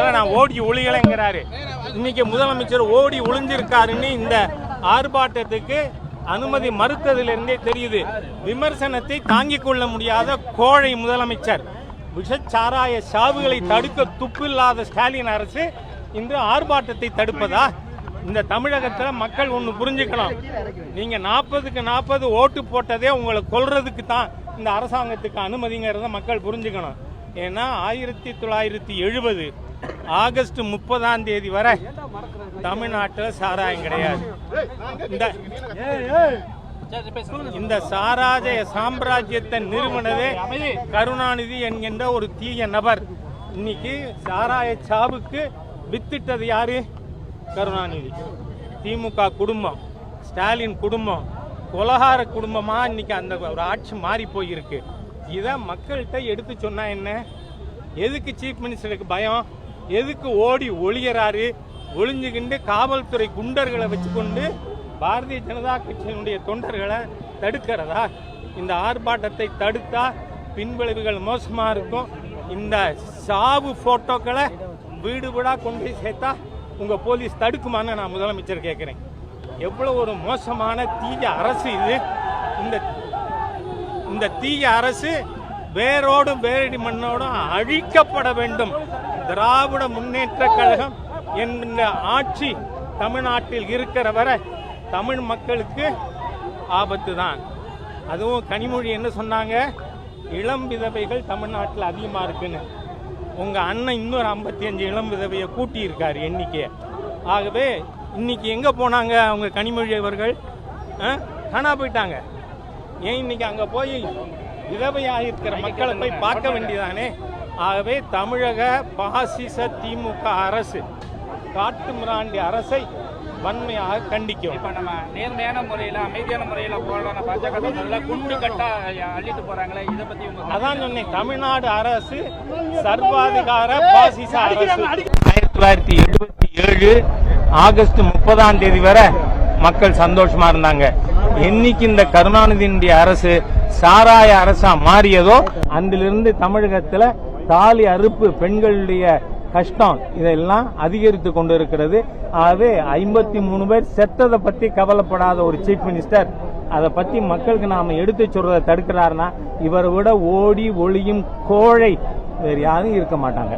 நான் ஓடி ஒளிகளைங்கிறாரு. இன்னைக்கு முதலமைச்சர் ஓடி ஒளிஞ்சிருக்காருன்னு இந்த ஆர்ப்பாட்டத்துக்கு அனுமதி மறுத்ததிலிருந்தே தெரியுது. விமர்சனத்தை தாங்கிக் கொள்ள முடியாத கோழை முதலமைச்சர். விஷச்சாராய சாவுகளை தடுக்க துப்பில்லாத ஸ்டாலின் அரசு இன்று ஆர்ப்பாட்டத்தை தடுப்பதா? இந்த தமிழகத்தில் மக்கள் ஒன்று புரிஞ்சுக்கணும். நீங்க 40க்கு 40 ஓட்டு போட்டதே உங்களை கொல்றதுக்கு தான் இந்த அரசாங்கத்துக்கு அனுமதிங்கிறத மக்கள் புரிஞ்சுக்கணும். ஏன்னா 1970 ஆகஸ்ட் 30ஆம் தேதி வரை தமிழ்நாட்டில் சாராயம் கிடையாது. இந்த சாராய சாம்ராஜ்யத்தை நிறுவனதே கருணாநிதி என்கின்ற ஒரு தீய நபர். இன்னைக்கு சாராய சாவுக்கு வித்திட்டது யாரு? கருணாநிதி. திமுக குடும்பம், ஸ்டாலின் குடும்பம், கொலகார குடும்பமா இன்னைக்கு அந்த ஒரு ஆட்சி மாறி போயிருக்கு. இதை மக்கள்கிட்ட எடுத்து சொன்னா என்ன? எதுக்கு சீஃப் மினிஸ்டருக்கு பயம்? எதுக்கு ஓடி ஒளியறாரு? ஒளிஞ்சுக்கிண்டு காவல்துறை குண்டர்களை வச்சுக்கொண்டு பாரதிய ஜனதா கட்சியினுடைய தொண்டர்களை தடுக்கிறதா? இந்த ஆர்ப்பாட்டத்தை தடுத்தா பின்விளைவுகள் மோசமா இருக்கும். இந்த சாவு போட்டோக்களை வீடு வீடா கொண்டு சேர்த்தா உங்க போலீஸ் தடுக்குமான்னு நான் முதலமைச்சர் கேட்கிறேன். எவ்வளவு ஒரு மோசமான தீய அரசு இது! இந்த தீய அரசு வேரோடும் வேரடி மண்ணோடும் அழிக்கப்பட வேண்டும். திராவிட முன்னேற்ற கழகம் என்கிற ஆட்சி தமிழ்நாட்டில் இருக்கிற வரை தமிழ் மக்களுக்கு ஆபத்து தான். அதுவும் கனிமொழி என்ன சொன்னாங்க? இளம் விதவைகள் தமிழ்நாட்டில் அதிகமாக இருக்குன்னு. உங்க அண்ணன் இன்னொரு 55 இளம் விதவையை கூட்டி இருக்காரு எண்ணிக்கையை. ஆகவே இன்னைக்கு எங்க போனாங்க அவங்க கனிமொழி அவர்கள்? காணா போயிட்டாங்க. ஏன் இன்னைக்கு அங்க போய் விதவையாயிருக்கிற மக்களை போய் பார்க்க வேண்டியதானே? ஆகவே தமிழக பாசிச திமுக அரசு காட்டு மிராண்டி அரசை வன்மையாக கண்டிக்கும். இப்ப நம்ம நேர்மையான முறையில அமைதியான முறையில போராட பாஜக குண்டு கட்டா அள்ளிட்டு போறாங்களே, இதை பத்தி அதான் சொன்னேன். தமிழ்நாடு அரசு சர்வாதிகார பாசிச அரசு. 1977 ஆகஸ்ட் 30ஆம் தேதி வரை மக்கள் சந்தோஷமா இருந்தாங்க. என்னைக்கு இந்த கருணாநிதியினுடைய அரசு சாராய அரசா மாறியதோ அன்றிலிருந்து தமிழகத்துல தாலி அறுப்பு, பெண்களுடைய கஷ்டம் இதெல்லாம் அதிகரித்து கொண்டு இருக்கிறது. ஆகவே 53 பேர் செத்ததை பத்தி கவலைப்படாத ஒரு சீஃப் மினிஸ்டர் அதை பத்தி மக்களுக்கு நாம எடுத்து சொல்றதை தடுக்கிறாருன்னா இவரை விட ஓடி ஒளியும் கோழை வேறு யாரும் இருக்க மாட்டாங்க.